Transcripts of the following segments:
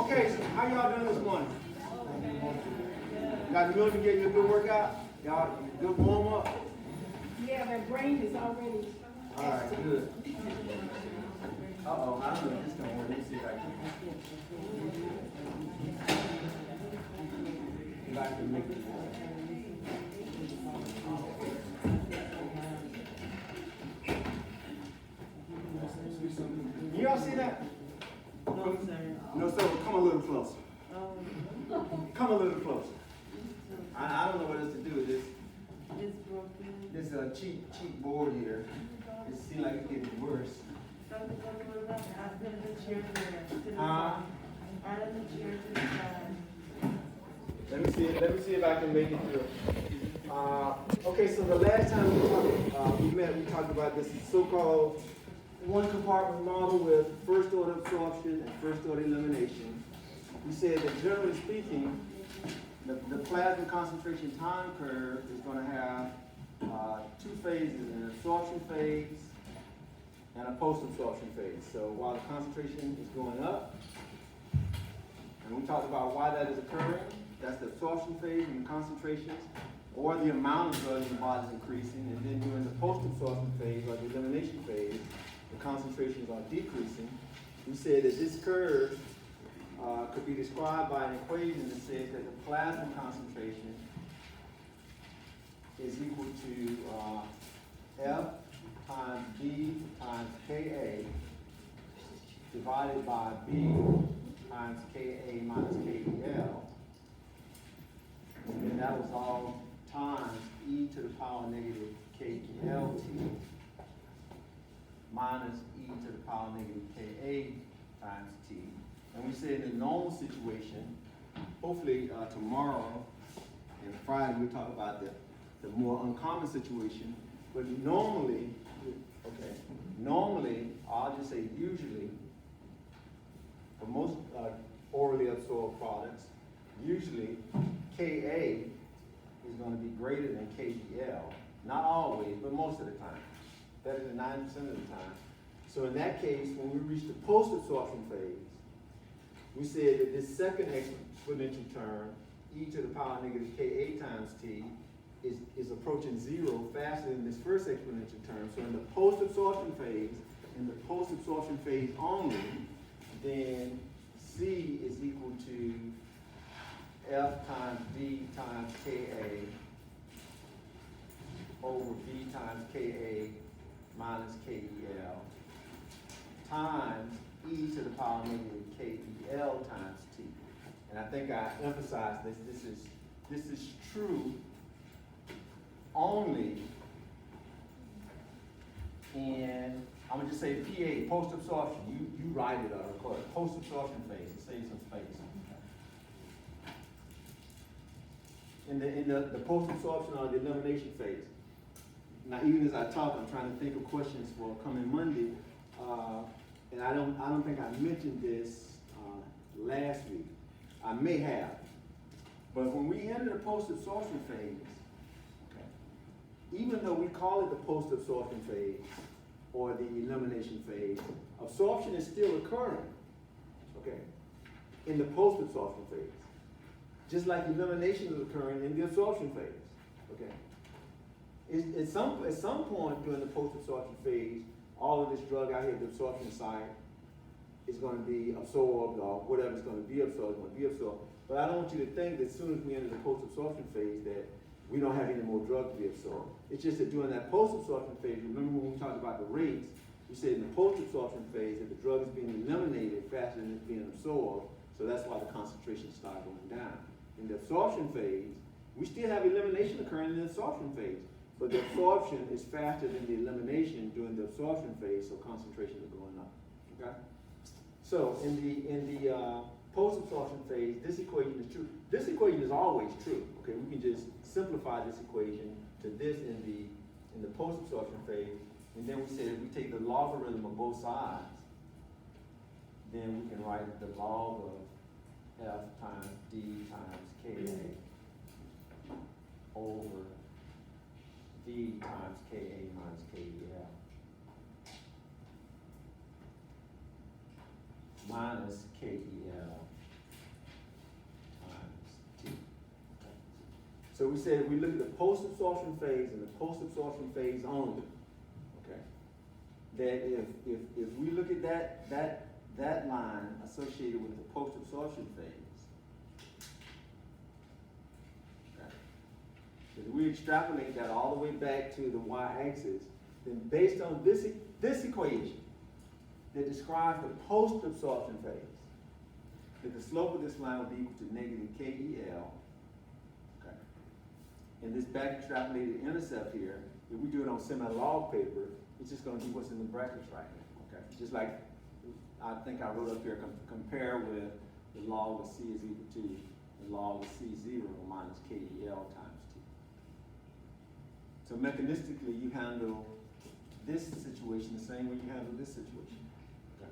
Okay, so how y'all doing this morning? Got the milk to get you a good workout? Y'all good warm up? Yeah, my brain is already. All right, good. Uh-oh, I don't know if this is gonna work. Let me see if I can. If I can make it work. Y'all see that? No, sir. No, sir. Come a little closer. Come a little closer. I don't know what else to do with this. It's broken. This cheap board here. It seems like it's getting worse. Something goes up. I put the chair there. To the Huh? side. Add the chair to the side. Let me see if I can make it through. Okay, so the last time we talked about this so-called one compartment model with first order absorption and first order elimination. We said that generally speaking, the plasma concentration time curve is going to have two phases, an absorption phase and a post-absorption phase. So while the concentration is going up, and we talked about why that is occurring, that's the absorption phase and the concentrations, or the amount of drug in the body is increasing, and then during the post-absorption phase, or the elimination phase, the concentrations are decreasing. We said that this curve could be described by an equation that says that the plasma concentration is equal to F times B times Ka divided by B times Ka minus KEL. And that was all times e to the power negative KLT minus e to the power negative Ka times T. And we said in a normal situation, hopefully tomorrow and Friday we'll talk about the more uncommon situation, but normally, I'll just say usually, for most orally absorbed products, usually Ka is going to be greater than KGL. Not always, but most of the time. Better than 90% of the time. So in that case, when we reach the post-absorption phase, we said that this second exponential term, e to the power negative Ka times T, is approaching zero faster than this first exponential term. So in the post-absorption phase, only, then C is equal to F times D times Ka over B times Ka minus KEL times e to the power negative KEL times T. And I think I emphasized this. This is true only in, I'm gonna just say PA, post-absorption. You write it or record it. Post-absorption phase, to save some space. In the post-absorption or the elimination phase. Now, even as I talk, I'm trying to think of questions for coming Monday, and I don't think I mentioned this last week. I may have, but when we enter the post-absorption phase, even though we call it the post-absorption phase or the elimination phase, absorption is still occurring, in the post-absorption phase. Just like elimination is occurring in the absorption phase, At some point during the post-absorption phase, all of this drug out here at the absorption site is going to be absorbed, or whatever is going to be absorbed, But I don't want you to think that as soon as we enter the post-absorption phase that we don't have any more drug to be absorbed. It's just that during that post-absorption phase, remember when we talked about the rates, we said in the post-absorption phase that the drug is being eliminated faster than it's being absorbed, so that's why the concentrations start going down. In the absorption phase, we still have elimination occurring in the absorption phase, but the absorption is faster than the elimination during the absorption phase, so concentrations are going up. So in the post-absorption phase, this equation is true. This equation is always true. We can just simplify this equation to this in the post-absorption phase, and then we said if we take the logarithm of both sides, then we can write the log of F times D times Ka over D times Ka minus KEL minus KEL So we said if we look at the post-absorption phase and the post-absorption phase only, okay, that if we look at that line associated with the post-absorption phase, okay, if we extrapolate that all the way back to the y-axis, then based on this equation that describes the post-absorption phase, that the slope of this line will be equal to negative KEL, okay? And this back extrapolated intercept here, if we do it on semi-log paper, it's just gonna be what's in the brackets right now, okay? Just like, I think I wrote up here, compare with the log of C is equal to the log of C0 minus KEL times T. So mechanistically, you handle this situation the same way you handle this situation. Okay.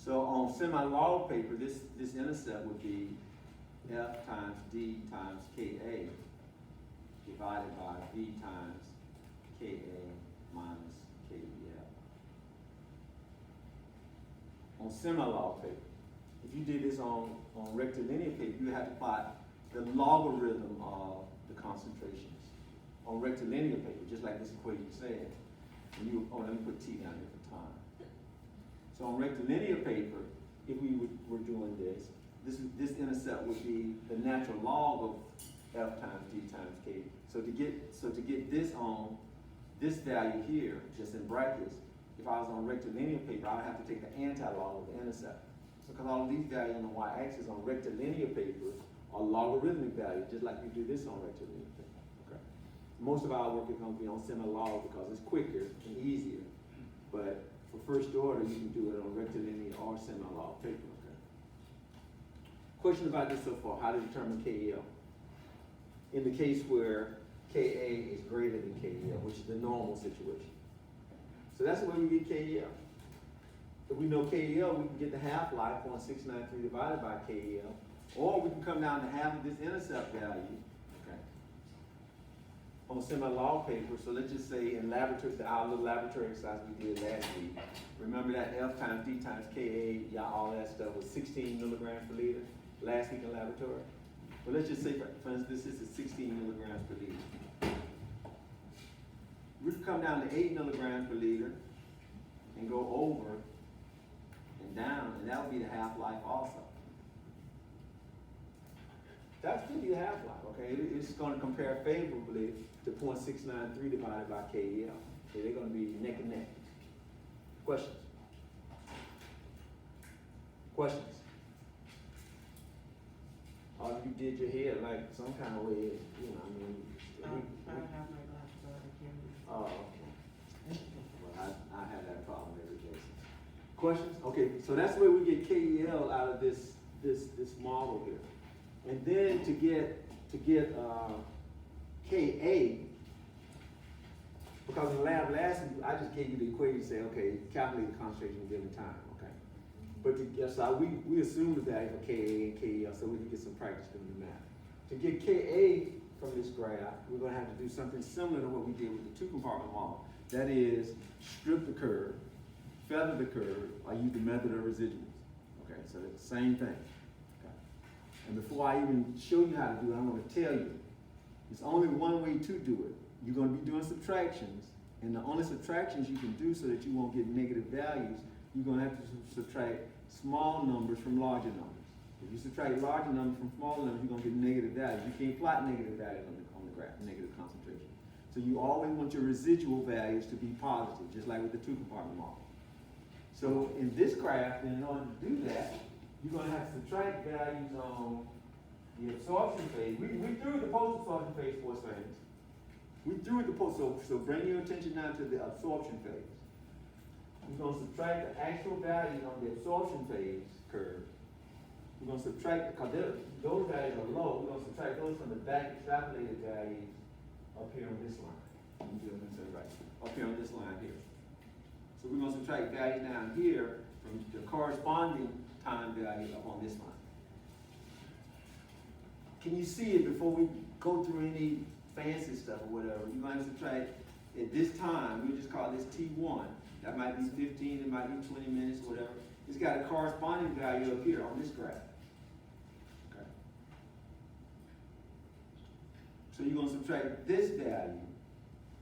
So on semi-log paper, this intercept would be F times D times Ka divided by V times Ka minus KEL. On semi-log paper, if you did this on rectilinear paper, you have to plot the logarithm of the concentrations on rectilinear paper, just like this equation said. And let me put T down here for time. So on rectilinear paper, if we were doing this intercept would be the natural log of F times D times K. So to get this on this value here, just in brackets, if I was on rectilinear paper, I would have to take the anti-log of the intercept. Because all of these values on the y-axis on rectilinear paper are logarithmic values, just like you do this on rectilinear paper. Okay. Most of our work is going to be on semi-log because it's quicker and easier. But for first order, you can do it on rectilinear or semi-log paper. Okay. Question about this so far: how to determine KEL in the case where Ka is greater than KEL, which is the normal situation. So that's the way we get KEL. If we know KEL, we can get the half-life, 0.693 divided by KEL, or we can come down to half of this intercept value, okay, on semi-log paper. So let's just say in laboratory, our little laboratory exercise we did last week, remember that F times D times Ka, all that stuff was 16 milligrams per liter last week in laboratory. Well, let's just say, for instance, this is 16 milligrams per liter. We can come down to 8 milligrams per liter and go over and down, and that would be the half-life also. That's going to be the half-life, okay? It's going to compare favorably to 0.693 divided by KEL. So they're going to be neck and neck. Questions? Questions? Or you did your head like some kind of way, you know, I mean. I don't have my glasses on, I can't read. Oh, okay. Well, I have that problem every day. Questions? Okay, so that's the way we get KEL out of this model here. And then to get Ka, because in the lab last week, I just gave you the equation, say, okay, calculate the concentration at a given time, okay? But so we assume the value for Ka and KEL so we can get some practice doing the math. To get Ka from this graph, we're going to have to do something similar to what we did with the two-compartment model. That is, strip the curve, feather the curve, or use the method of residuals. Okay, so it's the same thing. Okay. And before I even show you how to do it, I'm going to tell you, there's only one way to do it. You're going to be doing subtractions, and the only subtractions you can do so that you won't get negative values, you're going to have to subtract small numbers from larger numbers. If you subtract larger numbers from smaller numbers, you're going to get negative values. You can't plot negative values on the graph, negative concentration. So you always want your residual values to be positive, just like with the two-compartment model. So in this graph, in order to do that, you're going to have to subtract values on the absorption phase. We threw the post-absorption phase for things. We threw the post, so bring your attention now to the absorption phase. We're going to subtract the actual values on the absorption phase curve. We're going to subtract, because those values are low, we're going to subtract those from the back extrapolated values up here on this line. Let me do it right. Up here on this line here. So we're going to subtract values down here from the corresponding time value up on this line. Can you see it before we go through any fancy stuff or whatever? You're going to subtract at this time, we just call this T1. That might be 15, it might be 20 minutes, whatever. It's got a corresponding value up here on this graph. Okay. So you're gonna subtract this value,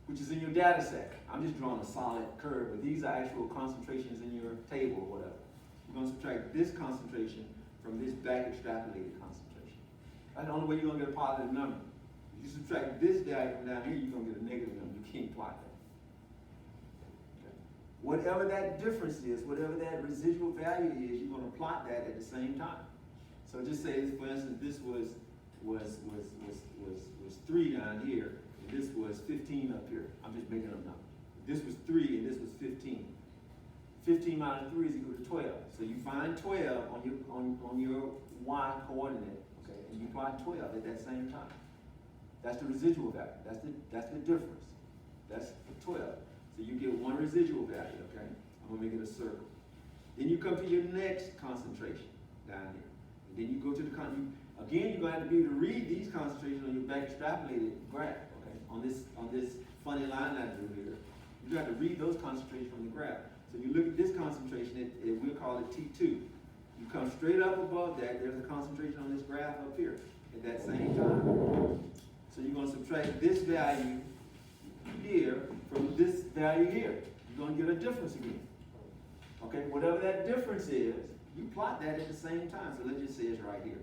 which is in your data set. I'm just drawing a solid curve, but these are actual concentrations in your table or whatever. You're gonna subtract this concentration from this back extrapolated concentration. That's the only way you're gonna get a positive number. If you subtract this value from down here, you're gonna get a negative number. You can't plot that. Okay. Whatever that difference is, whatever that residual value is, you're gonna plot that at the same time. So just say, for instance, this was 3 down here, and this was 15 up here. I'm just making up numbers. This was 3 and this was 15. 15 minus 3 is equal to 12. So you find 12 on your y coordinate, okay, and you plot 12 at that same time. That's the residual value. That's the difference. That's the 12. So you get one residual value, okay? I'm gonna make it a circle. Then you come to your next concentration down here. And then you go to the again, you're gonna have to be able to read these concentrations on your back extrapolated graph, okay? On this funny line I drew here. You have to read those concentrations from the graph. So you look at this concentration, we'll call it T2. You come straight up above that, there's a concentration on this graph up here at that same time. So you're gonna subtract this value here from this value here. You're gonna get a difference again. Okay, whatever that difference is, you plot that at the same time. So let's just say it's right here.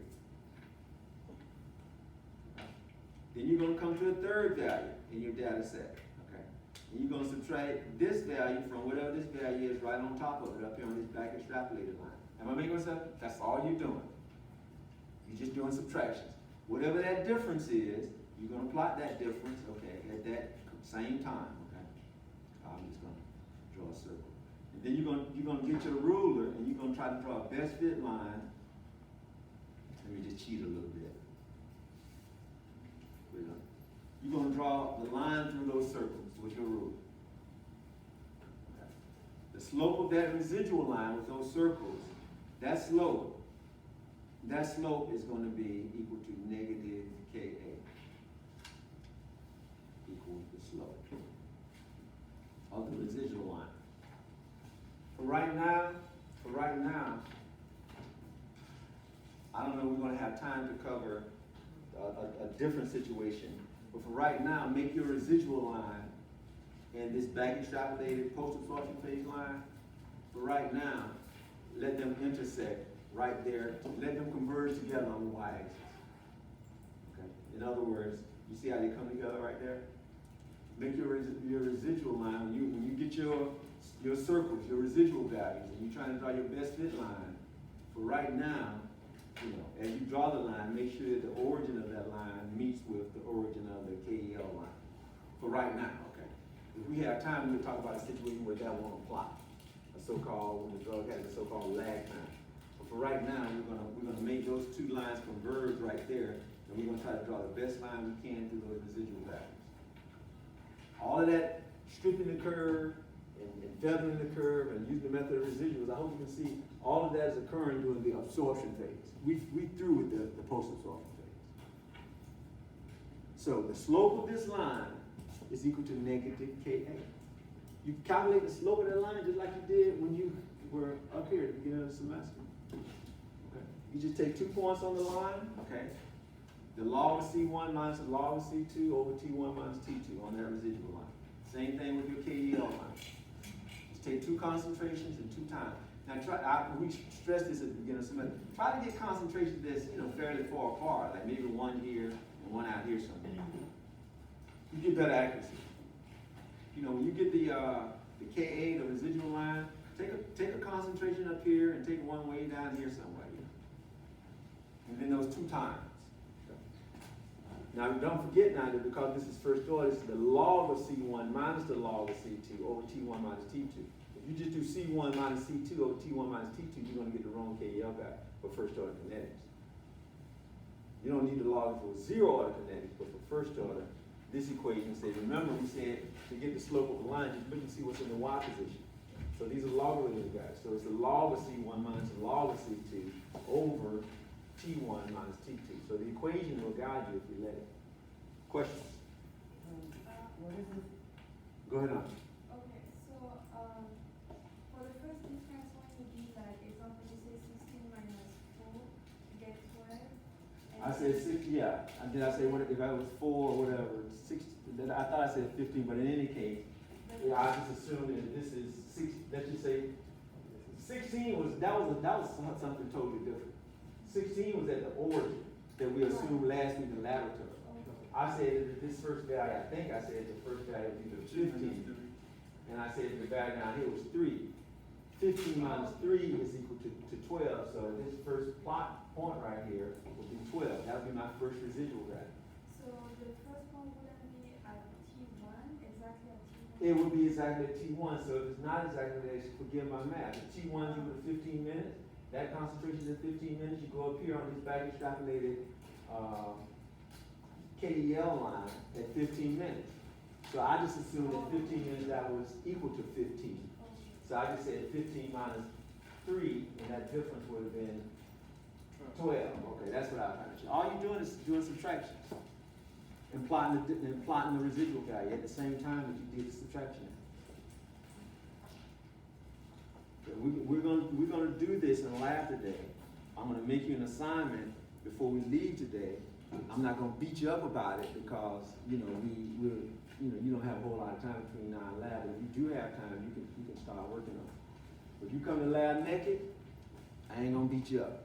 Then you're going to come to a third value in your data set. Okay, and you're going to subtract this value from whatever this value is right on top of it up here on this back extrapolated line. Am I making myself? That's all you're doing. You're just doing subtractions. Whatever that difference is, you're going to plot that difference, okay, at that same time. Okay, I'm just going to draw a circle. Then you're gonna get your ruler and you're gonna try to draw a best fit line. Let me just cheat a little bit. You're gonna draw the line through those circles with your ruler. Okay. The slope of that residual line with those circles, that slope is gonna be equal to negative Ka. Equal the slope of the residual line. For right now, I don't know if we're going to have time to cover a different situation, but for right now, make your residual line and this back extrapolated post-absorption phase line, for right now, let them intersect right there. Let them converge together on the y-axis. Okay. In other words, you see how they come together right there? Make your residual line, when you get your circles, your residual values, and you're trying to draw your best fit line, for right now, as you draw the line, make sure that the origin of that line meets with the origin of the KEL line. For right now, okay. If we have time, we'll talk about a situation where that won't apply. When the drug has a so-called lag time. But for right now, we're gonna make those two lines converge right there, and we're gonna try to draw the best line we can through those residual values. All of that stripping the curve and feathering the curve and using the method of residuals, I hope you can see all of that is occurring during the absorption phase. We through with the post-absorption phase. So the slope of this line is equal to negative Ka. You can calculate the slope of that line just like you did when you were up here at the beginning of the semester. Okay. You just take 2 points on the line, okay? The log of C1 minus the log of C2 over T1 minus T2 on that residual line. Same thing with your KEL line. Just take 2 concentrations and 2 times. Now we stressed this at the beginning of the semester. Try to get concentrations that's fairly far apart, like maybe one here and one out here somewhere. You get better accuracy. When you get the Ka, the residual line, take a concentration up here and take one way down here somewhere. And then those 2 times. Now don't forget now that because this is first order, this is the log of C1 minus the log of C2 over T1 minus T2. If you just do C1 minus C2 over T1 minus T2, you're going to get the wrong KEL back for first order kinetics. You don't need the log for 0 order kinetics, but for first order, this equation says, remember we said to get the slope of the line, just look and see what's in the y position. So these are logarithms, guys. So it's the log of C1 minus the log of C2 over T1 minus T2. So the equation will guide you if you let it. Questions? What is this? Go ahead on. Okay, so for the first difference, one would be like example, you say 16 minus 4, you get 12. And I said 60, yeah. Did I say what, if I was 4 or whatever, 60, I thought I said 15, but in any case, yeah, I just assumed that this is 6, let's just say, 16 was something totally different. 16 was at the origin that we assumed last week in laboratory. I said that this first value, I think I said the first value was 15. And I said the value down here was 3. 15 minus 3 is equal to 12. So this first plot point right here would be 12. That would be my first residual value. So the first one wouldn't be at T1, exactly at T1? It would be exactly at T1. So if it's not exactly that, forgive my math. If T1 is equal to 15 minutes, that concentration is 15 minutes. You go up here on this back extrapolated KEL line at 15 minutes. So I just assumed at 15 minutes that was equal to 15. So I just said 15 minus 3, and that difference would have been 12. Okay, that's what I was trying to show. All you're doing is doing subtraction and plotting the residual value at the same time that you did the subtraction. Okay, we're gonna do this in the lab today. I'm gonna make you an assignment before we leave today. I'm not gonna beat you up about it because you don't have a whole lot of time between now and lab. If you do have time, you can start working on it. If you come to lab naked, I ain't gonna beat you up.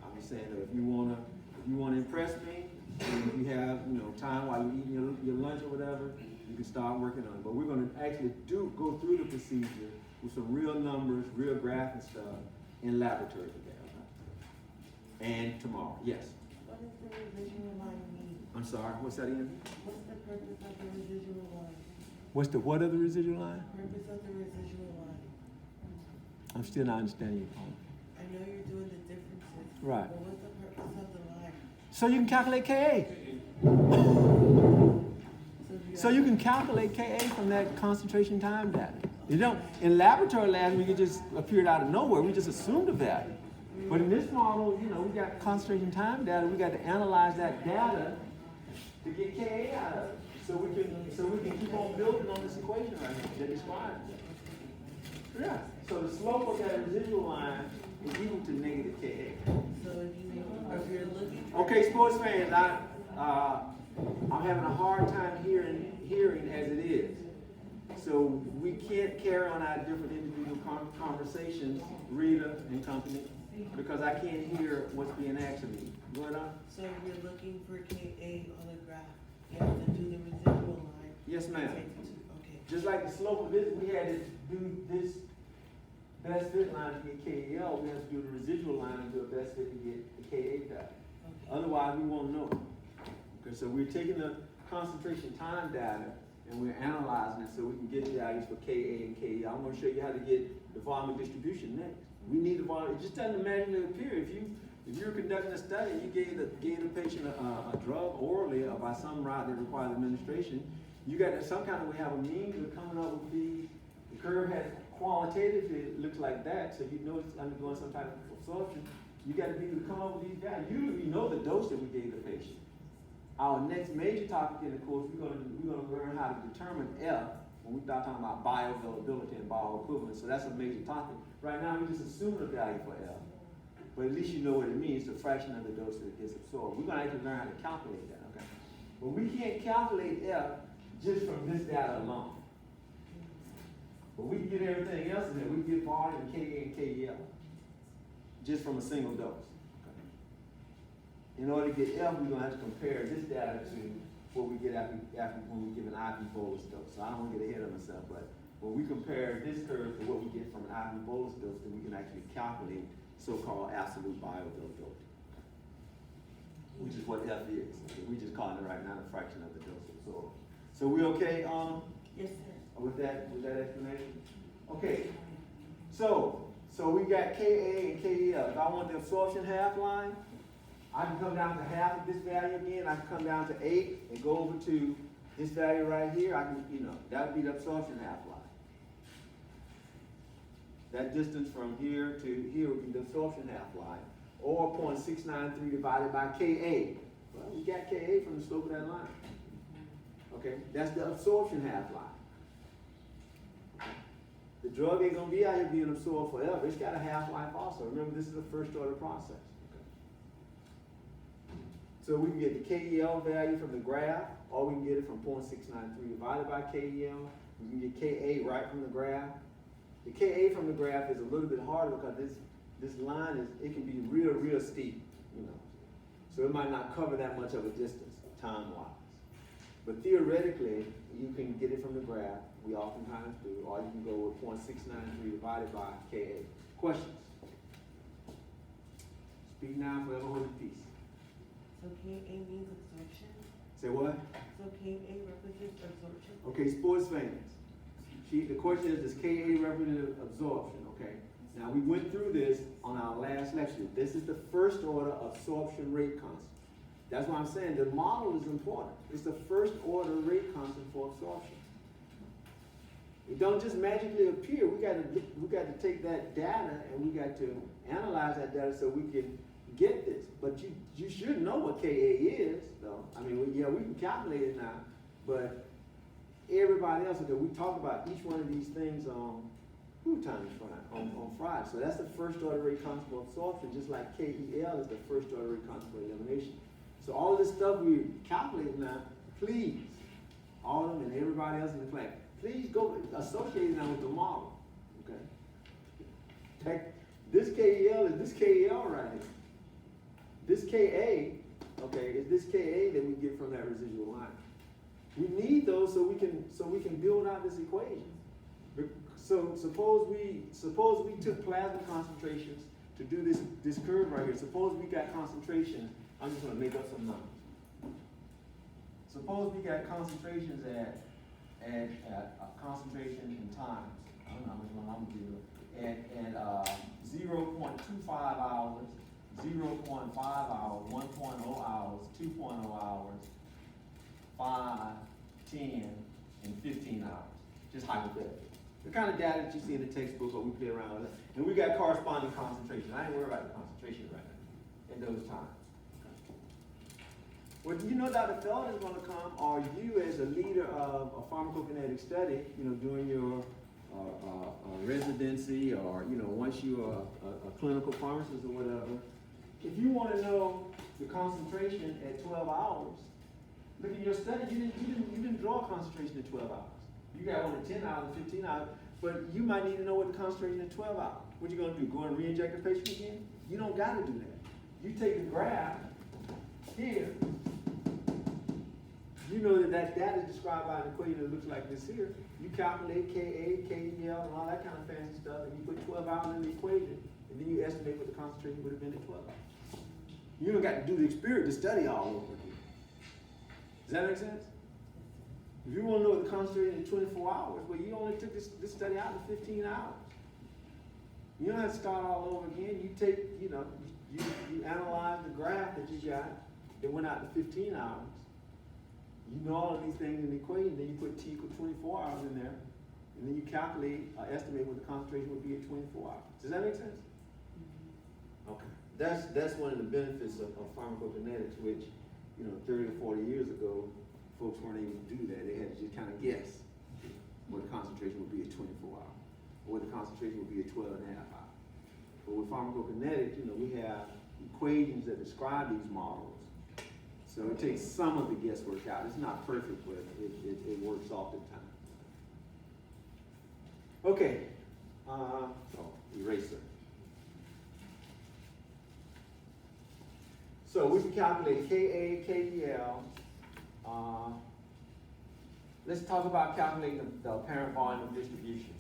I'm just saying that if you wanna impress me, and if you have time while you're eating your lunch or whatever, you can start working on it. But we're gonna actually go through the procedure with some real numbers, real graph and stuff in laboratory today. Okay? And tomorrow, yes. What does the residual line mean? I'm sorry, what's that again? What's the purpose of the residual line? What's the what of the residual line? Purpose of the residual line. I'm still not understanding your point. I know you're doing the differences. Right. But what's the purpose of the line? So you can calculate Ka. So you can calculate Ka from that concentration time data. You don't, in laboratory labs, we could just appear it out of nowhere. We just assume the value. But in this model, we got concentration time data. We got to analyze that data to get Ka out of it. So we can keep on building on this equation right here that describes it. Yeah. So the slope of that residual line is equal to negative Ka. So if you're looking for Okay, sports fans, I'm having a hard time hearing as it is. So we can't carry on our different individual conversations, Rita and company, because I can't hear what's being asked of me. Go ahead on. So if you're looking for Ka on the graph, you have to do the residual line. Yes, ma'am. Okay. Just like the slope of this, we had to do this best fit line to get KEL, we have to do the residual line and do a best fit to get the Ka value. Okay. Otherwise, we won't know. Okay, so we're taking the concentration time data and we're analyzing it so we can get values for Ka and KEL. I'm going to show you how to get the volume distribution next. We need the volume. It just doesn't magically appear. If you're conducting a study and you gave the patient a drug orally or by some route that requires administration, you got some kind of, we have a means of coming up with the curve has qualitatively it looks like that, so you know it's undergoing some type of absorption. You got to be able to come up with these values. Usually we know the dose that we gave the patient. Our next major topic in the course, we're gonna learn how to determine F when we start talking about bioavailability and bioequivalence. So that's a major topic. Right now we just assume the value for F, but at least you know what it means, the fraction of the dose that gets absorbed. We're gonna actually learn how to calculate that, okay? But we can't calculate F just from this data alone. But we can get everything else in there. We can get volume, Ka and KEL, just from a single dose. Okay. In order to get F, we're gonna have to compare this data to what we get after when we give an IV bolus dose. So I don't want to get ahead of myself, but when we compare this curve to what we get from an IV bolus dose, then we can actually calculate so-called absolute bioavailability, which is what F is. Okay. We just calling it right now the fraction of the dose absorbed. So we okay? Yes, sir. With that explanation? Okay, so we got Ka and KEL. If I want the absorption half line, I can come down to half of this value again. I can come down to 8 and go over to this value right here. I can, that would be the absorption half line. That distance from here to here would be the absorption half line, or 0.693 divided by Ka. Well, we got Ka from the slope of that line. Okay, that's the absorption half line. The drug ain't gonna be out here being absorbed forever. It's got a half-life also. Remember, this is a first-order process. Okay. So we can get the KEL value from the graph, or we can get it from 0.693 divided by KEL. We can get Ka right from the graph. The Ka from the graph is a little bit harder because this line it can be real steep, you know. So it might not cover that much of a distance time-wise. But theoretically, you can get it from the graph. We oftentimes do, or you can go with 0.693 divided by Ka. Questions? Speak now, forever hold your peace. So KA means absorption? Say what? So KA represents absorption? Okay, sports fans. The question is, does Ka represent absorption? Okay. Now we went through this on our last lecture. This is the first order absorption rate constant. That's why I'm saying the model is important. It's the first order rate constant for absorption. It don't just magically appear. We got to take that data and we got to analyze that data so we can get this. But you should know what Ka is, though. I mean, yeah, we can calculate it now, but everybody else, okay, we talked about each one of these things on on Friday. So that's the first order rate constant for absorption, just like KEL is the first order rate constant for elimination. So all of this stuff we're calculating now, please, all of them and everybody else in the class, please go associate it now with the model. Okay? This KEL is this KEL right here. This Ka, okay, is this Ka that we get from that residual line. We need those so we can build out this equation. So suppose we took plasma concentrations to do this curve right here. Suppose we got concentrations. I'm just going to make up some numbers. Suppose we got concentrations at concentration in times. I don't know how much one I'm going to do. At 0.25 hours, 0.5 hours, 1.0 hours, 2.0 hours, 5, 10, and 15 hours. Just hypothetically. The kind of data that you see in the textbook or we play around with. And we got corresponding concentration. I ain't worried about the concentration right now in those times. Well, you know Dr. Felton is going to come, or you as a leader of a pharmacokinetic study, doing your residency, or, once you're a clinical pharmacist or whatever, if you want to know the concentration at 12 hours, look at your study, you didn't draw a concentration at 12 hours. You got one at 10 hours and 15 hours, but you might need to know what the concentration at 12 hours. What you going to do, go and re-inject the patient again? You don't got to do that. You take the graph here, you know that data is described by an equation that looks like this here. You calculate Ka, KEL, and all that kind of fancy stuff, and you put 12 hours in the equation, and then you estimate what the concentration would have been at 12 hours. You don't got to do the study all over again. Does that make sense? If you want to know what the concentration is in 24 hours, well, you only took this study out in 15 hours. You don't have to start all over again. You take, you analyze the graph that you got. It went out to 15 hours. You know all of these things in the equation, then you put T equal 24 hours in there, and then you calculate, estimate what the concentration would be at 24 hours. Does that make sense? Mm-hmm. Okay. That's one of the benefits of pharmacokinetics, which, 30 or 40 years ago, folks weren't able to do that. They had to just kind of guess what the concentration would be at 24 hours, or what the concentration would be at 12 and a half hours. But with pharmacokinetics, we have equations that describe these models. So it takes some of the guesswork out. It's not perfect, but it works oftentimes. Okay. Eraser. So we can calculate Ka, KEL. Let's talk about calculating the apparent volume of distribution.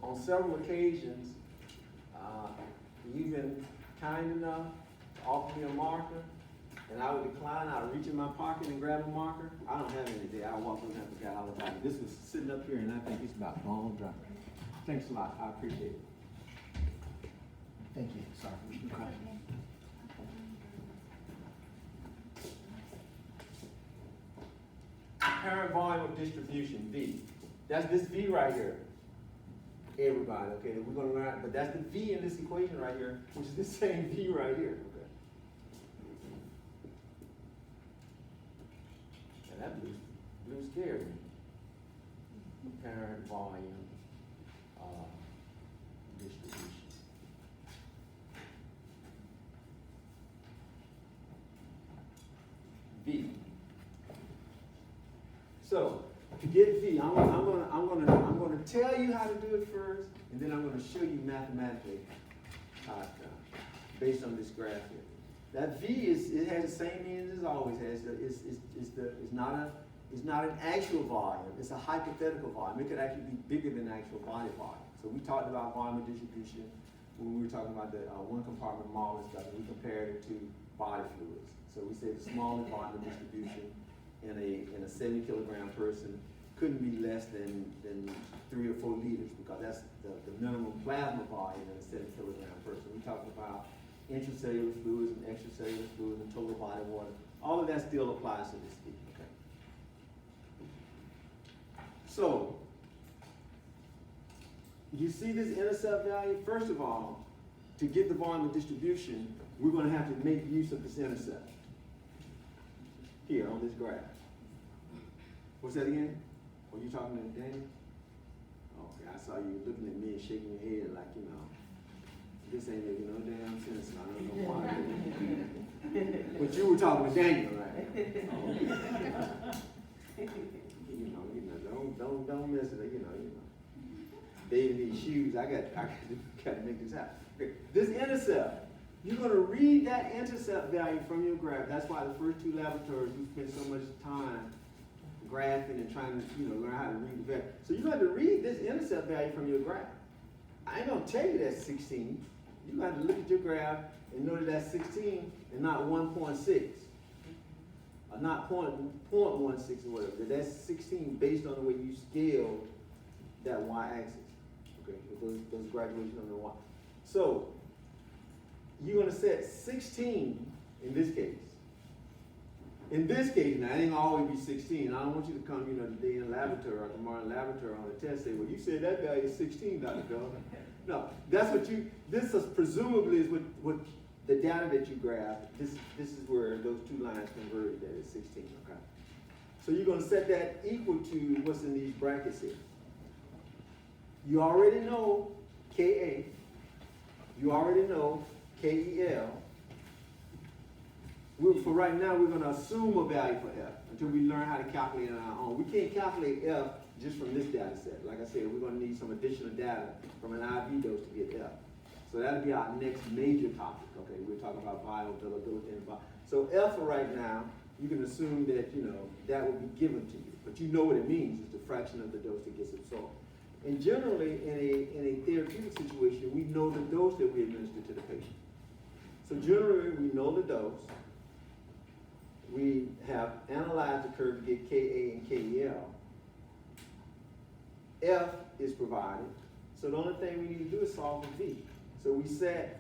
On several occasions, you've been kind enough to offer me a marker, and I would decline. I would reach in my pocket and grab a marker. I don't have any there. I walked over and forgot all about it. This was sitting up here, and I think it's about bone dry. Thanks a lot. I appreciate it. Thank you. Sorry. Apparent volume of distribution, V. That's this V right here. Everybody, okay, we're going to learn, but that's the V in this equation right here, which is the same V right here, okay. that blue scared me. Apparent volume, distribution. V. So to get V, I'm gonna tell you how to do it first, and then I'm gonna show you mathematically how it's done based on this graph here. That V it has the same meaning as it always has. It's not an actual volume. It's a hypothetical volume. It could actually be bigger than actual body volume. So we talked about volume distribution when we were talking about the one compartment model and stuff, and we compared it to body fluids. So we said the smallest volume distribution in a 70 kilogram person couldn't be less than 3 or 4 liters, because that's the minimum plasma volume in a 70 kilogram person. We talked about intracellular fluids and extracellular fluids and total body water. All of that still applies to this V. Okay. So you see this intercept value? First of all, to get the volume of distribution, we're going to have to make use of this intercept here on this graph. What's that again? Were you talking to Daniel? Okay, I saw you looking at me and shaking your head like, this ain't making no damn sense. I don't know why. But you were talking to Daniel, right? Don't mess it up, Baby needs shoes. I got to make this happen. Okay. This intercept, you're going to read that intercept value from your graph. That's why the first 2 laboratories, we spent so much time graphing and trying to, learn how to read the value. So you're going to read this intercept value from your graph. I ain't going to tell you that's 16. You're going to have to look at your graph and know that that's 16 and not 1.6. Or not 0.16 or whatever. That's 16 based on the way you scale that y-axis. Okay, with those graduations on the y. So you're going to set 16 in this case. In this case, now it ain't always be 16. I don't want you to come, today in the laboratory or tomorrow in the laboratory on the test, say, well, you said that value is 16, Dr. Bell. No, that's what this is presumably is what the data that you graph, this is where those 2 lines converge, that is 16, okay? So you're going to set that equal to what's in these brackets here. You already know Ka. You already know Kel. For right now, we're going to assume a value for F until we learn how to calculate it on our own. We can't calculate F just from this data set. Like I said, we're going to need some additional data from an IV dose to get F. So that'll be our next major topic. Okay, we're talking about bioavailability and bio. So F for right now, you can assume that that will be given to you, but you know what it means. It's the fraction of the dose that gets absorbed. And generally, in a therapeutic situation, we know the dose that we administer to the patient. So generally, we know the dose. We have analyzed the curve to get Ka and Kel. F is provided. So the only thing we need to do is solve for V. So we set,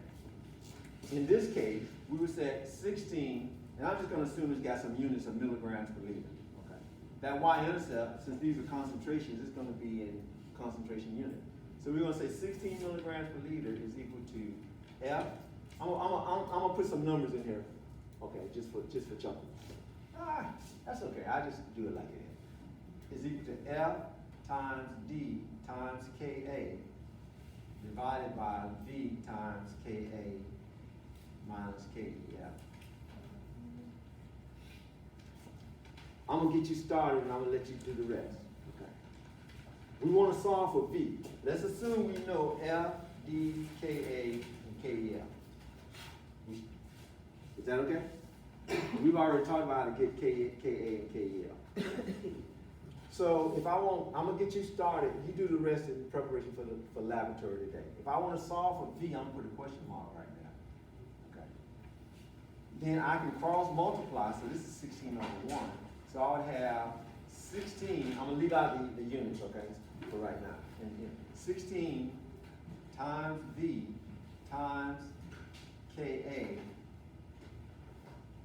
in this case, we would set 16, and I'm just going to assume it's got some units of milligrams per liter. Okay. That y-intercept, since these are concentrations, it's going to be in concentration unit. So we're going to say 16 milligrams per liter is equal to F. I'm going to put some numbers in here. Okay, just for chuckles. That's okay. I just do it like it is. Is equal to F times D times Ka divided by V times Ka minus Kel. I'm going to get you started and I'm going to let you do the rest. Okay. We want to solve for V. Let's assume we know F, D, Ka, and Kel. Is that okay? We've already talked about how to get Ka and Kel. So if I'm gonna get you started. You do the rest in preparation for laboratory today. If I want to solve for V, I'm gonna put a question mark right now. Okay. Then I can cross multiply. So this is 16 over 1. So I would have 16. I'm gonna leave out the units, okay, for right now. And 16 times V times Ka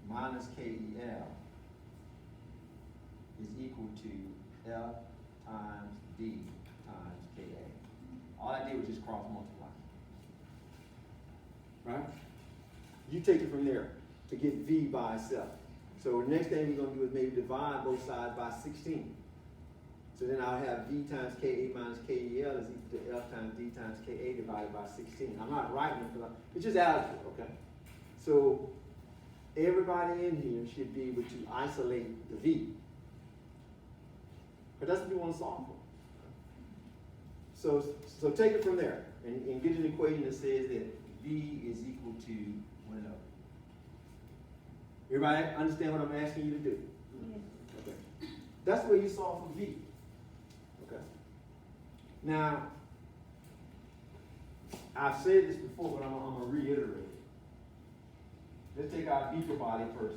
minus Kel is equal to F times D times Ka. All I did was just cross multiply. Right? You take it from there to get V by itself. So the next thing we're gonna do is maybe divide both sides by 16. So then I'll have V times KA minus KEL is equal to F times D times KA divided by 16. I'm not writing it, but it's just algebra, okay? So everybody in here should be able to isolate the V. But that's what we want to solve for. So take it from there and get an equation that says that V is equal to whatever. Everybody understand what I'm asking you to do? Okay. That's where you solve for V. Okay. Now, I've said this before, but I'm gonna reiterate it. Let's take our beaker body first.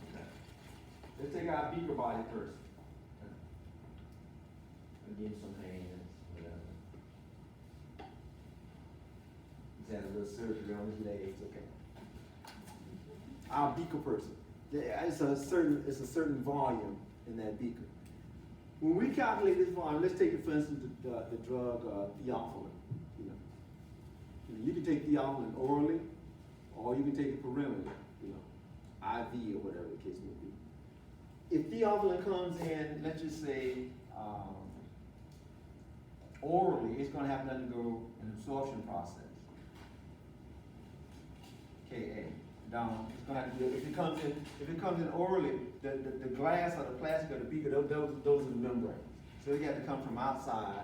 Okay. Let's take our beaker body first. Okay. I'll give him some hands, whatever. He's had a little surgery on his legs, okay. Our beaker person. It's a certain volume in that beaker. When we calculate this volume, let's take, for instance, the drug theophylline. You can take theophylline orally, or you can take it parenterally, IV or whatever the case may be. If theophylline comes in, let's just say orally, it's going to have to undergo an absorption process. Ka. Down. It's going to have to be, if it comes in orally, the glass or the plastic or the beaker, those are the membranes. So they got to come from outside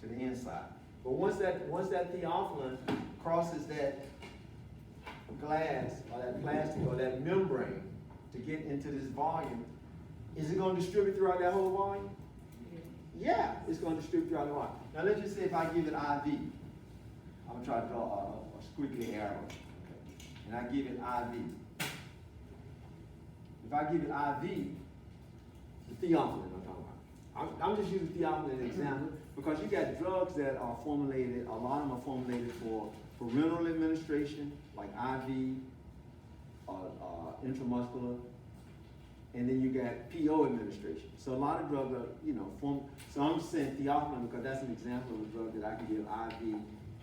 to the inside. But once that theophylline crosses that glass or that plastic or that membrane to get into this volume, is it going to distribute throughout that whole volume? Yeah, it's going to distribute throughout the volume. Now let's just say if I give it IV, I'm going to try to draw a squiggly arrow, okay, and I give it IV. If I give it IV, the theophylline I'm talking about. I'm just using theophylline as an example because you got drugs that are formulated, a lot of them are formulated for parenteral administration, like IV, intramuscular, and then you got PO administration. So a lot of drugs are, so I'm just saying theophylline because that's an example of a drug that I can give IV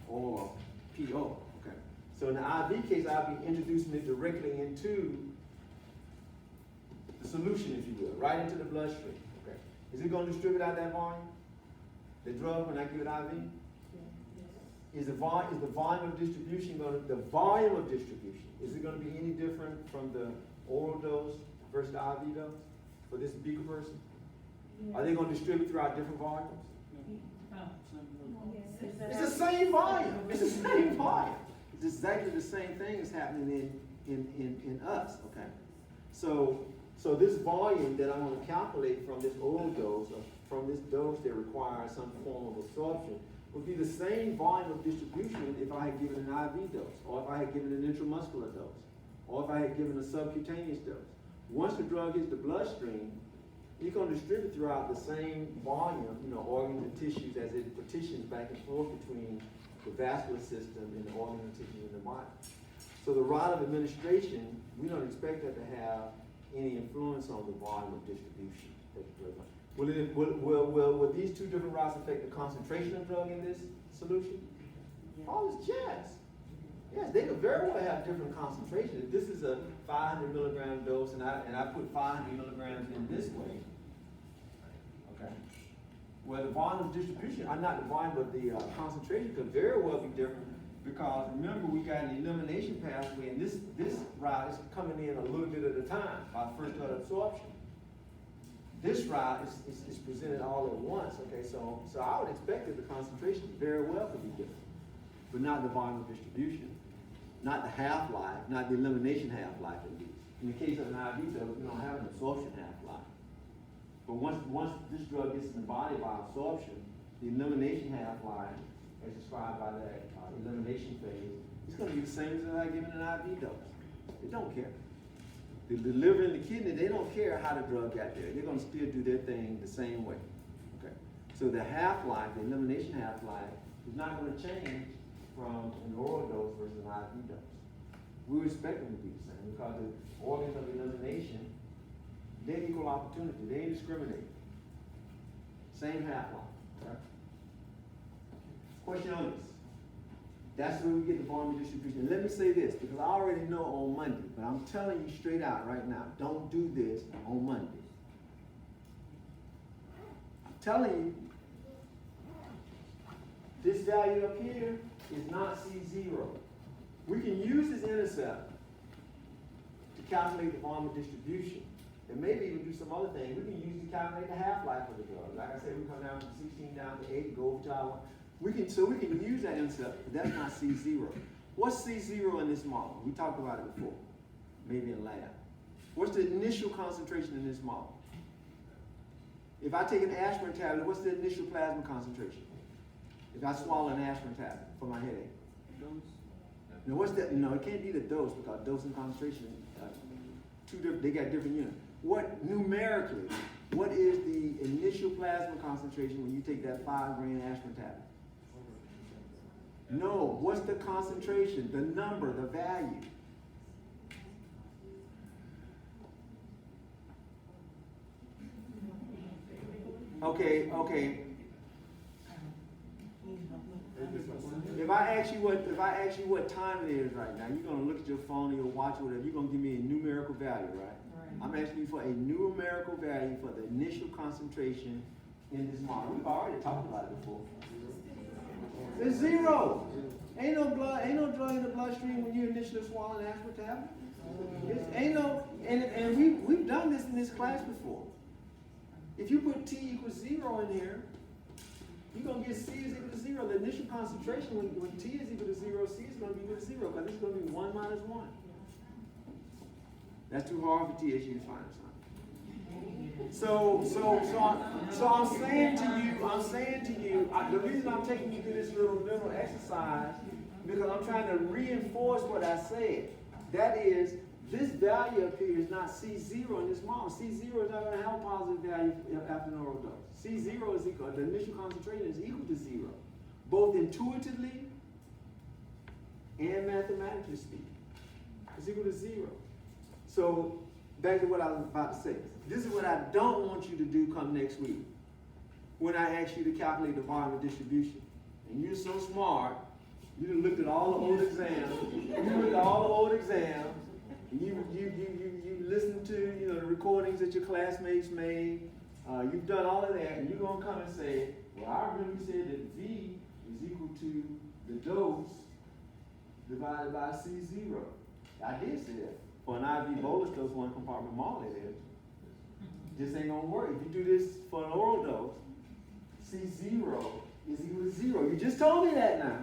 or PO, okay? So in the IV case, I'll be introducing it directly into the solution, if you will, right into the bloodstream, okay? Is it going to distribute out that volume? The drug, when I give it IV? Is the volume of distribution is it going to be any different from the oral dose versus the IV dose for this beaker person? Are they going to distribute throughout different volumes? It's the same volume. It's the same volume. It's exactly the same thing is happening in us. Okay, so this volume that I'm going to calculate from this oral dose or from this dose that requires some form of absorption would be the same volume of distribution if I had given an IV dose, or if I had given an intramuscular dose, or if I had given a subcutaneous dose. Once the drug hits the bloodstream, it's going to distribute throughout the same volume, organs and tissues as it partitions back and forth between the vascular system and the organs and tissues in the body. So the route of administration, we don't expect that to have any influence on the volume of distribution. Will these two different routes affect the concentration of drug in this solution? Oh, it's yes. Yes, they could very well have different concentrations. If this is a 500 milligram dose and I put 500 milligrams in this way, okay, well, the volume of distribution, not the volume, but the concentration could very well be different because remember we got an elimination pathway and this route is coming in a little bit at a time by first order absorption. This route is presented all at once, okay, so I would expect that the concentration very well could be different, but not the volume of distribution, not the half-life, not the elimination half-life at least. In the case of an IV dose, we don't have an absorption half-life. But once this drug gets in the body by absorption, the elimination half-life, as described by that elimination phase, it's going to be the same as I given an IV dose. They don't care. The liver and the kidney, they don't care how the drug got there. They're going to still do their thing the same way. Okay. So the half-life, the elimination half-life, is not going to change from an oral dose versus an IV dose. We would expect them to be the same because the organs of elimination, they're equal opportunity. They ain't discriminating. Same half-life. Okay. Question on this. That's where we get the volume of distribution. And let me say this, because I already know on Monday, but I'm telling you straight out right now, don't do this on Monday. I'm telling you, this value up here is not C0. We can use this intercept to calculate the volume of distribution. And maybe even do some other things. We can use it to calculate the half-life of the drug. Like I said, we come down from 16 down to 8, go over to our one. We can use that intercept, but that's not C0. What's C0 in this model? We talked about it before, maybe in lab. What's the initial concentration in this model? If I take an aspirin tablet, what's the initial plasma concentration? If I swallow an aspirin tablet for my headache. Now what's that? No, it can't be the dose because dose and concentration, they got different units. What numerically, what is the initial plasma concentration when you take that 5-gram aspirin tablet? No, what's the concentration, the number, the value? Okay. If I ask you what time it is right now, you're gonna look at your phone or your watch or whatever, you're gonna give me a numerical value, right? I'm asking you for a numerical value for the initial concentration in this model. We've already talked about it before. It's 0. Ain't no drug in the bloodstream when you initially swallow an aspirin tablet. And we've done this in this class before. If you put T equals 0 in here, you're going to get C is equal to 0. The initial concentration, when T is equal to 0, C is going to be equal to 0, because it's going to be 1 minus 1. That's too hard for TSU to find, son. So I'm saying to you, the reason I'm taking you through this little mental exercise, because I'm trying to reinforce what I said. That is, this value up here is not C0 in this model. C0 is not going to have a positive value after an oral dose. C0 is equal, the initial concentration is equal to 0, both intuitively and mathematically speaking. It's equal to 0. So, back to what I was about to say. This is what I don't want you to do come next week, when I ask you to calculate the volume of distribution. And you're so smart, you done looked at all the old exams, you listened to the recordings that your classmates made, you've done all of that, and you're going to come and say, well, I remember you said that V is equal to the dose divided by C0. I did say that. For an IV bolus dose, 1 compartment mall it is. This ain't gonna work. If you do this for an oral dose, C0 is equal to 0. You just told me that now.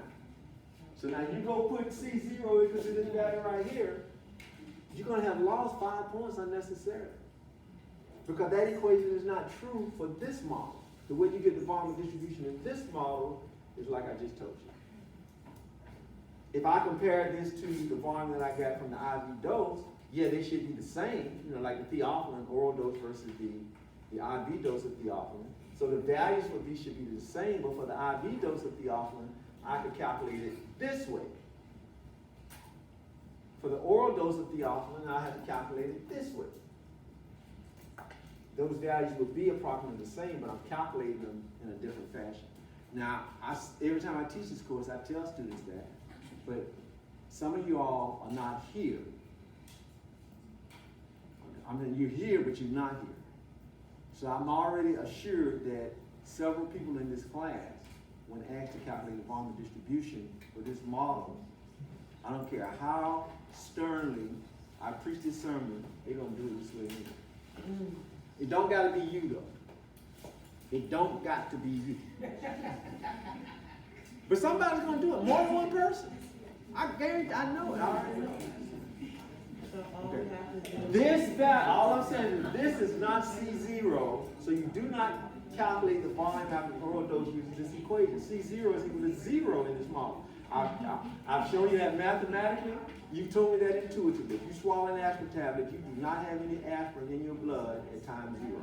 So now you go put C0 equal to this value right here, you're gonna have lost 5 points unnecessarily. Because that equation is not true for this model. The way you get the volume of distribution in this model is like I just told you. If I compare this to the volume that I got from the IV dose, yeah, they should be the same, like the theophylline oral dose versus the IV dose of theophylline. So the values for these should be the same, but for the IV dose of theophylline, I could calculate it this way. For the oral dose of theophylline, I have to calculate it this way. Those values would be approximately the same, but I'm calculating them in a different fashion. Now, every time I teach this course, I tell students that, but some of you all are not here. I mean, you're here, but you're not here. So I'm already assured that several people in this class, when asked to calculate the volume of distribution for this model, I don't care how sternly I preach this sermon, they're going to do it this way anyway. It don't got to be you, though. It don't got to be you. But somebody's going to do it. More than one person. I guarantee, I know it. I already know it. Okay. All I'm saying is this is not C0, so you do not calculate the volume after the oral dose using this equation. C0 is equal to 0 in this model. I've shown you that mathematically. You've told me that intuitively. If you swallow an aspirin tablet, you do not have any aspirin in your blood at time 0.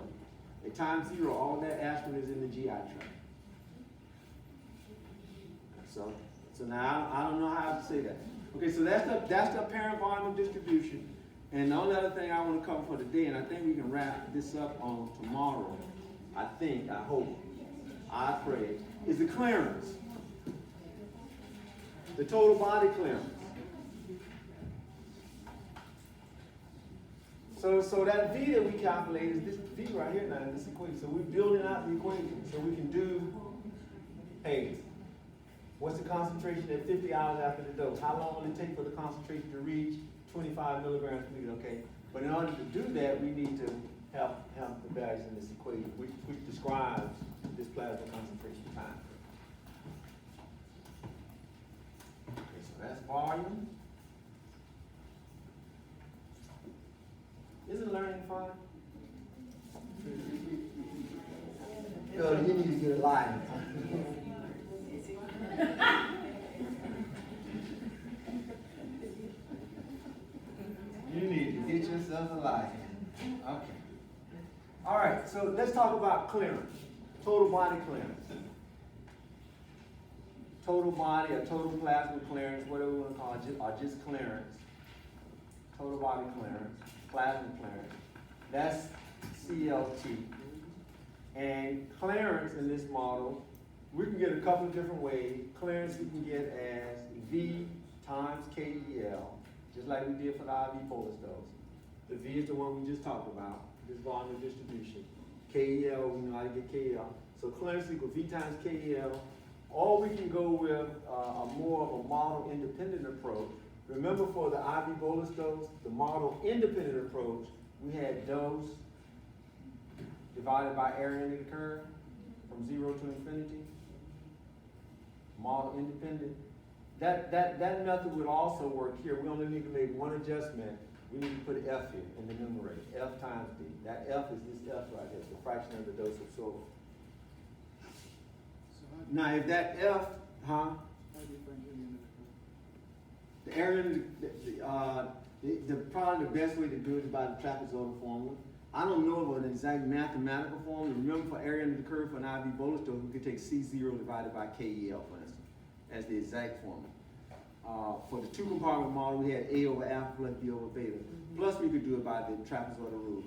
At time 0, all that aspirin is in the GI tract. So now I don't know how to say that. Okay, so that's the apparent volume of distribution. And the only other thing I want to cover for today, and I think we can wrap this up on tomorrow, I hope, I pray, is the clearance. the total body clearance. So that V that we calculate is this V right here now in this equation. So we're building out the equation so we can do, hey, what's the concentration at 50 hours after the dose? How long will it take for the concentration to reach 25 milligrams per liter? Okay, but in order to do that, we need to have the values in this equation, which describes this plasma concentration time. Okay, so that's volume. Isn't learning fun? Yo, you need to get a line. You need to get yourself a line. Okay. All right, so let's talk about clearance. Total body clearance. Total body or total plasma clearance, whatever we want to call it, or just clearance. Total body clearance, plasma clearance. That's CLT. And clearance in this model, we can get a couple of different ways. Clearance we can get as V times KEL, just like we did for the IV bolus dose. The V is the one we just talked about, this volume of distribution. KEL, we know how to get KEL. So clearance equals V times KEL. Or we can go with a more of a model independent approach. Remember for the IV bolus dose, the model independent approach, we had dose divided by area under the curve from 0 to infinity. Model independent. That method would also work here. We only need to make one adjustment. We need to put F here in the numerator, F times D. That F is this F right here, the fraction of the dose absorbed. Now if that F, the area, probably the best way to do it is by the trapezoidal formula. I don't know of an exact mathematical formula. Remember for area under the curve for an IV bolus dose, we could take C0 divided by KEL, for instance, as the exact formula. For the two compartment model, we had A over alpha plus B over beta. Plus we could do it by the trapezoidal rule.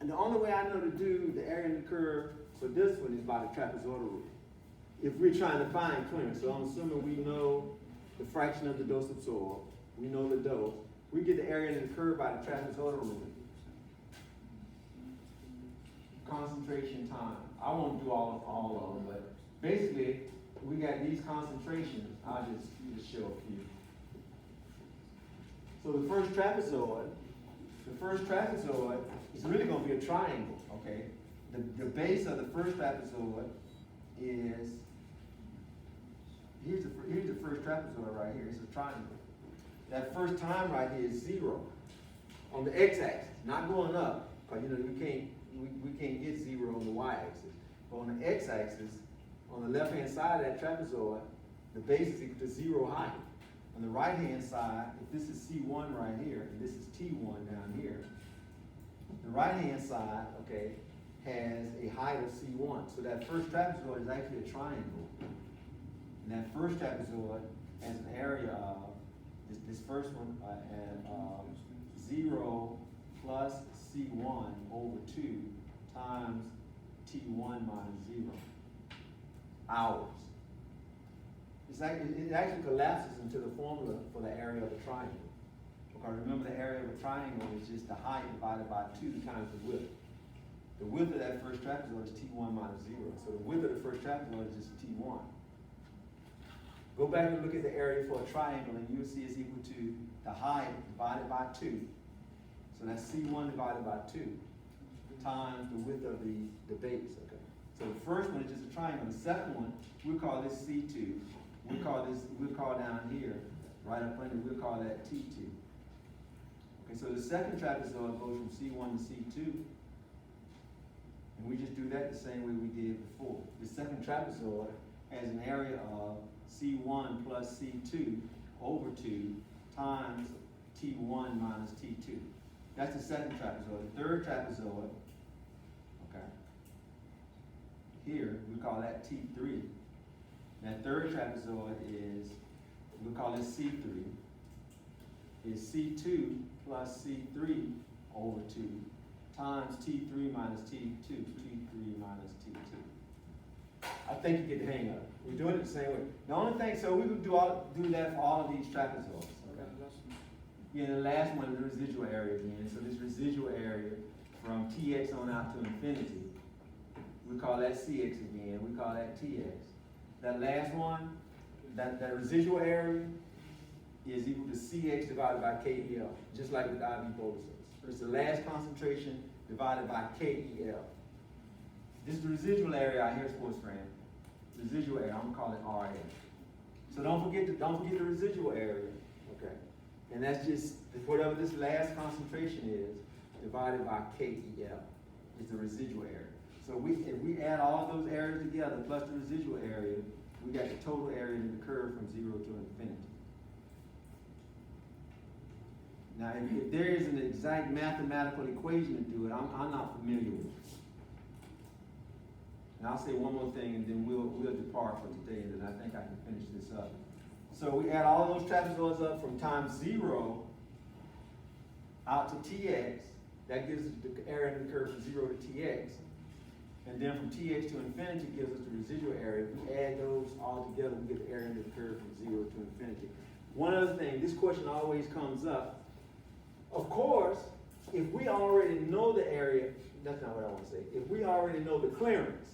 And the only way I know to do the area under the curve for this one is by the trapezoidal rule. If we're trying to find clearance, so I'm assuming we know the fraction of the dose absorbed, we know the dose, we get the area under the curve by the trapezoidal rule. Concentration time. I won't do all of them, but basically we got these concentrations. I'll just show a few. So the first trapezoid is really going to be a triangle, okay? The base of the first trapezoid is, here's the first trapezoid right here. It's a triangle. That first time right here is 0 on the x-axis, not going up, because you know we can't get 0 on the y-axis. But on the x-axis, on the left-hand side of that trapezoid, the base is equal to 0 height. On the right-hand side, if this is C1 right here, and this is T1 down here, the right-hand side, okay, has a height of C1. So that first trapezoid is actually a triangle. And that first trapezoid has an area of, this first one, 0 plus C1 over 2 times T1 minus 0 hours. It actually collapses into the formula for the area of a triangle. Because remember, the area of a triangle is just the height divided by 2 times the width. The width of that first trapezoid is T1 minus 0. So the width of the first trapezoid is just T1. Go back and look at the area for a triangle, and you'll see it's equal to the height divided by 2. So that's C1 divided by 2 times the width of the base. Okay. So the first one is just a triangle. The second one, we'll call this C2. We'll call down here, right up under, we'll call that T2. Okay, so the second trapezoid goes from C1 to C2. And we just do that the same way we did before. The second trapezoid has an area of C1 plus C2 over 2 times T1 minus T2. That's the second trapezoid. The third trapezoid, okay, here, we call that T3. That third trapezoid is, we'll call it C3, is C2 plus C3 over 2 times T3 minus T2, T3 minus T2. I think you get the hang of it. We're doing it the same way. The only thing, so we would do that for all of these trapezoids. Okay? Yeah, the last one is the residual area again. So this residual area from Tx on out to infinity, we call that Cx again. We call that Tx. That last one, that residual area is equal to Cx divided by KEL, just like with IV boluses. It's the last concentration divided by KEL. This is the residual area out here, sports friend. Residual area, I'm gonna call it RA. So don't forget the residual area, okay? And that's just whatever this last concentration is divided by KEL is the residual area. So if we add all of those areas together plus the residual area, we got the total area in the curve from 0 to infinity. Now, if there is an exact mathematical equation to do it, I'm not familiar with it. And I'll say one more thing, and then we'll depart for today, and then I think I can finish this up. So we add all those trapezoids up from time 0 out to Tx. That gives us the area in the curve from 0 to Tx. And then from Tx to infinity gives us the residual area. If we add those all together, we get the area in the curve from 0 to infinity. One other thing, this question always comes up. Of course, if we already know the area, that's not what I want to say. If we already know the clearance,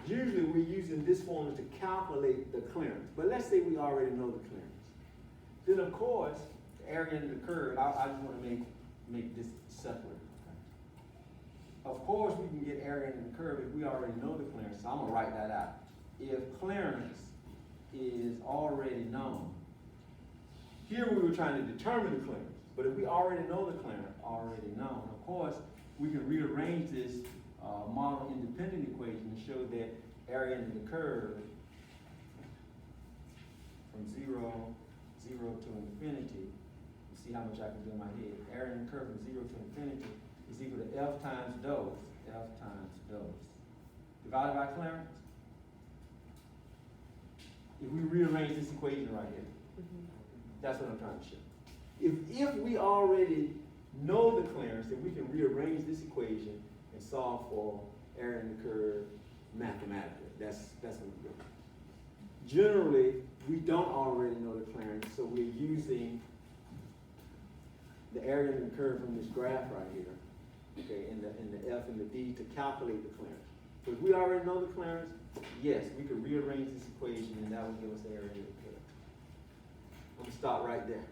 usually we're using this formula to calculate the clearance. But let's say we already know the clearance. Then of course, the area in the curve, I just want to make this separate. Okay? Of course, we can get area in the curve if we already know the clearance. So I'm going to write that out. If clearance is already known, here we were trying to determine the clearance, but if we already know the clearance, already known, of course, we can rearrange this model independent equation to show that area under the curve from 0 to infinity, you see how much I can do in my head, area under the curve from 0 to infinity is equal to F times dose, divided by clearance. If we rearrange this equation right here, that's what I'm trying to show. If we already know the clearance, then we can rearrange this equation and solve for area in the curve mathematically. That's what we're doing. Generally, we don't already know the clearance, so we're using the area in the curve from this graph right here, okay, and the F and the D to calculate the clearance. So if we already know the clearance, yes, we could rearrange this equation and that would give us the area in the curve. I'm gonna stop right there.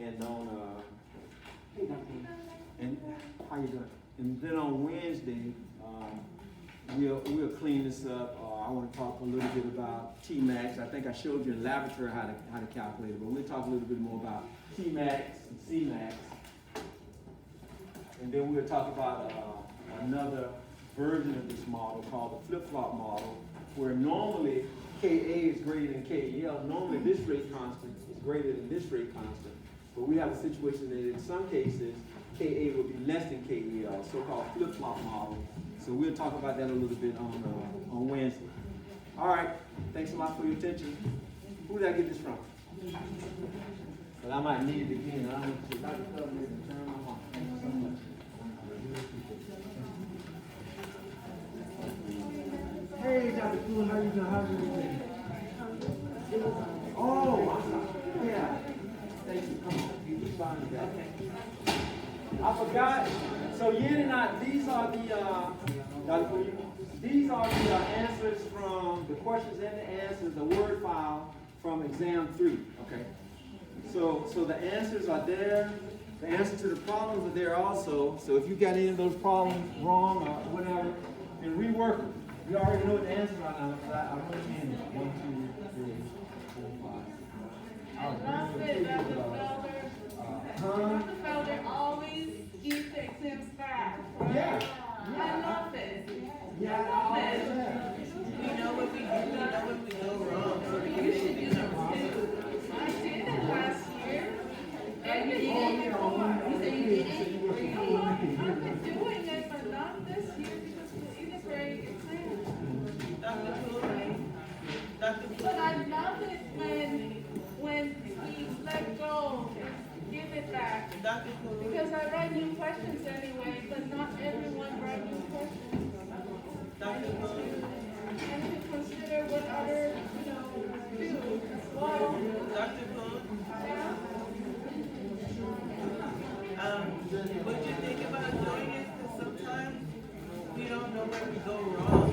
And on and how you doing? And then on Wednesday, we'll clean this up. I want to talk a little bit about Tmax. I think I showed you in laboratory how to calculate it, but we'll talk a little bit more about Tmax and Cmax. And then we'll talk about another version of this model called the flip-flop model, where normally Ka is greater than KEL. Normally this rate constant is greater than this rate constant. But we have a situation that in some cases, Ka will be less than KEL, so-called flip-flop model. So we'll talk about that a little bit on Wednesday. All right, thanks a lot for your attention. Who did I get this from? But I might need it again. I want to Dr. Feldman and turn my mind. Thank you so much. Hey, Dr. Cool, how you doing? How's everything? Oh, yeah. Thank you. Come on. You respond to that. I forgot. So Yin and I, these are the answers from the questions and the answers, the word file from exam 3. Okay. So the answers are there. The answers to the problems are there also. So if you got any of those problems wrong or whatever, then rework them. We already know what the answers are now, but I wrote them in 1, 2, 3, 4, 5. I love it, Dr. Felder. Dr. Felder always keeps the exams fast. Right? Yeah. I love it. Yeah, I love it. We know what we do, we know what we go wrong. So we You can should do use it too. I did it last year. And you did it before. You said you did it? I've been doing it, but not this year because it's a great exam. Dr. Cooley, Dr. But I Cooley. love it when we let go and give it back. Dr. Cooley, Because I write new questions anyway, but not everyone write new questions. Dr. Cooley, And to consider what other, do as well. Dr. Cooley, Yeah. what you think about doing it? Because sometimes we don't know where we go wrong.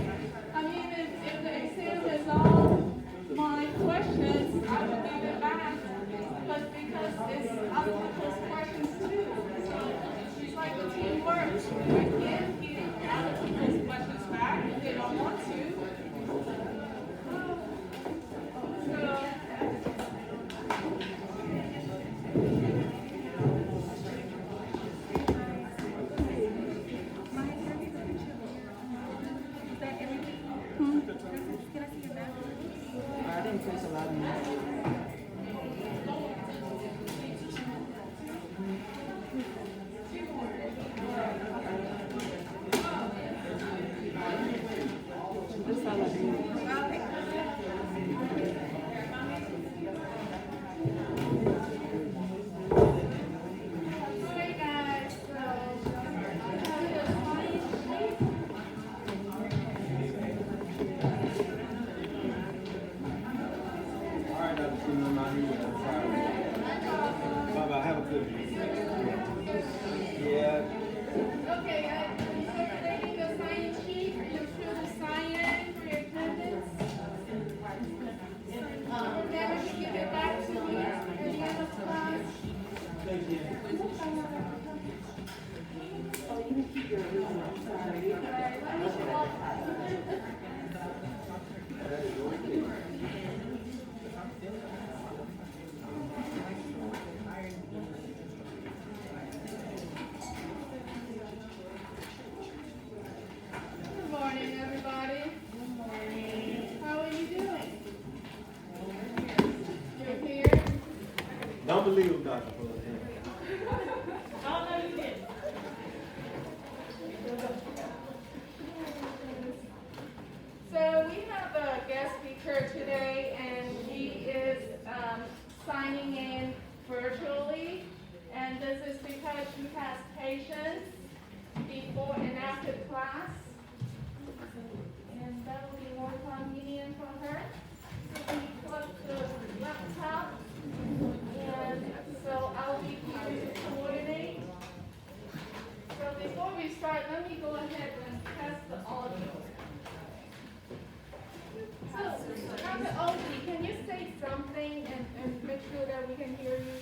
I mean, if the exam is all my questions, I would give it back. But because it's other people's questions too, so it's like the team works. I can't give other people's questions back if they don't want to. I didn't place a lot of money. That's all I do. Alright guys, so I have the science sheet. All right, Dr. Freeman, I'm out here. Bye-bye, have a good one. Yeah. Okay, circulating the science sheet, you should sign in for your attendance. Remember to give it back to me at the end of class. Thank you. Oh, you can keep your original. Sorry. Alright, let me swap. Good morning, everybody. Good morning. How are you doing? You're here? Don't believe him, Dr. Fuller. Oh, no, you didn't. So we have a guest speaker today, and he is signing in virtually. And this is because she has patients before and after class. And that will be more convenient for her. So we plug the laptop. And so I'll be here to coordinate. So before we start, let me go ahead and test the audio. So, Dr. Oldie, can you say something and make sure that we can hear you?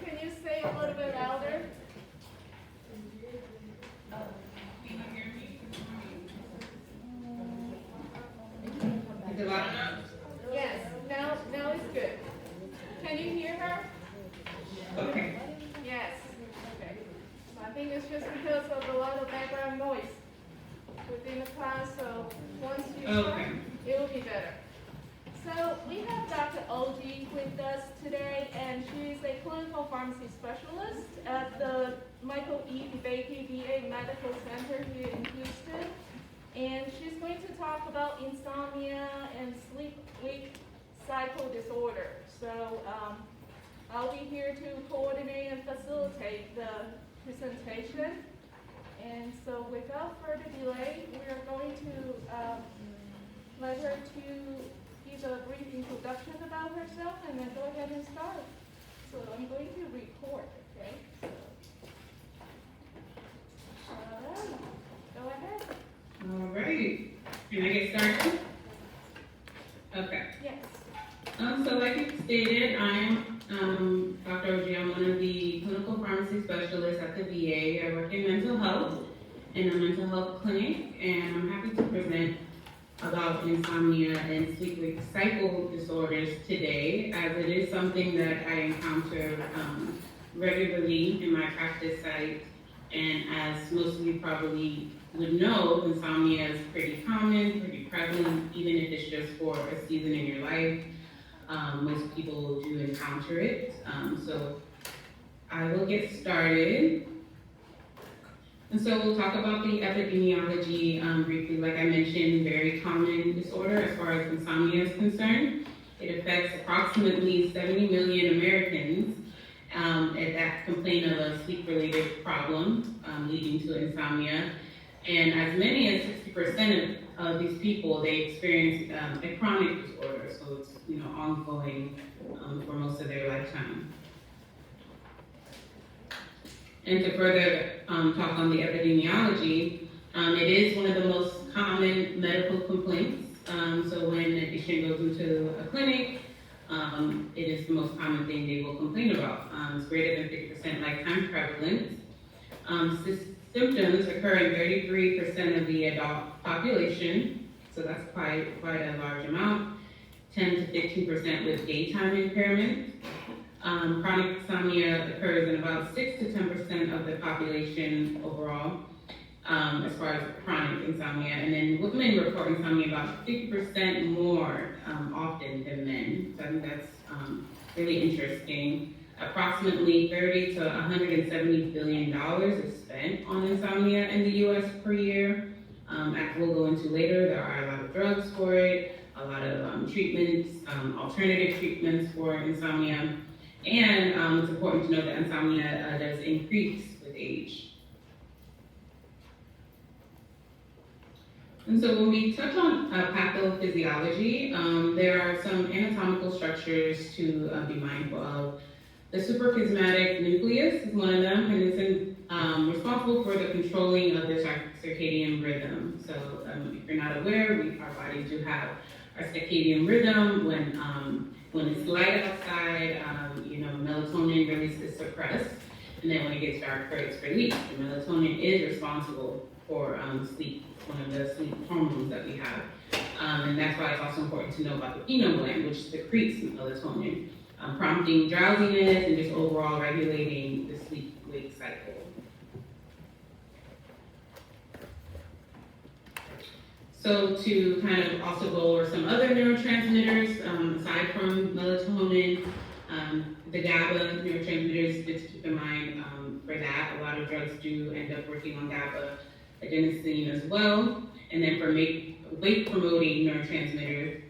Can you say a little bit louder? Is it loud enough? Yes, now it's good. Can you hear her? Okay. Yes. Okay. I think it's just because of a lot of background noise within the class, so once you start, Okay. it will be better. So we have Dr. O.D. with us today, and she's a clinical pharmacy specialist at the Michael E. DeBakey VA Medical Center here in Houston. And she's going to talk about insomnia and sleep-wake cycle disorder. So I'll be here to coordinate and facilitate the presentation. And so without further delay, we are going to let her to give a brief introduction about herself and then go ahead and start. So I'm going to record, okay? So, go ahead. All right. Can I get started? Okay. Yes. So like you stated, I'm Dr. Oji. I'm one of the clinical pharmacy specialists at the VA. I work in mental health in a mental health clinic, and I'm happy to present about insomnia and sleep-wake cycle disorders today, as it is something that I encounter regularly in my practice site. And as most of you probably would know, insomnia is pretty common, pretty prevalent, even if it's just for a season in your life. Most people do encounter it. So I will get started. And so we'll talk about the epidemiology briefly. Like I mentioned, very common disorder as far as insomnia is concerned. It affects approximately 70 million Americans that complain of a sleep-related problem leading to insomnia. And as many as 60% of these people, they experience a chronic disorder, so it's ongoing for most of their lifetime. And to further talk on the epidemiology, it is one of the most common medical complaints. So when a patient goes into a clinic, it is the most common thing they will complain about. It's greater than 50% lifetime prevalence. Symptoms occur in 33% of the adult population, so that's quite a large amount. 10 to 15% with daytime impairment. Chronic insomnia occurs in about 6 to 10% of the population overall, as far as chronic insomnia. And then women report insomnia about 50% more often than men. So I think that's really interesting. Approximately $30 to $170 billion is spent on insomnia in the U.S. per year. As we'll go into later, there are a lot of drugs for it, a lot of treatments, alternative treatments for insomnia. And it's important to note that insomnia does increase with age. And so when we touch on pathophysiology, there are some anatomical structures to be mindful of. The suprachiasmatic nucleus is one of them, and it's responsible for the controlling of the circadian rhythm. So if you're not aware, our bodies do have our circadian rhythm. When it's light outside, melatonin release is suppressed, and then when it gets darker, it's released. And melatonin is responsible for sleep, one of the sleep hormones that we have. And that's why it's also important to know about the pineal gland, which secretes melatonin, prompting drowsiness and just overall regulating the sleep-wake cycle. So to kind of also go over some other neurotransmitters, aside from melatonin, the GABA neurotransmitters, just keep in mind for that, a lot of drugs do end up working on GABA, adenosine as well. And then for wake-promoting neurotransmitters,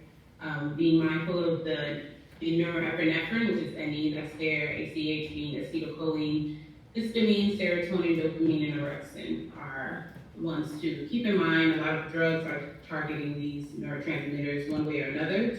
being mindful of the norepinephrine, which is NE, that's there, ACH being acetylcholine, histamine, serotonin, dopamine, and orexin are ones to keep in mind. A lot of drugs are targeting these neurotransmitters one way or another.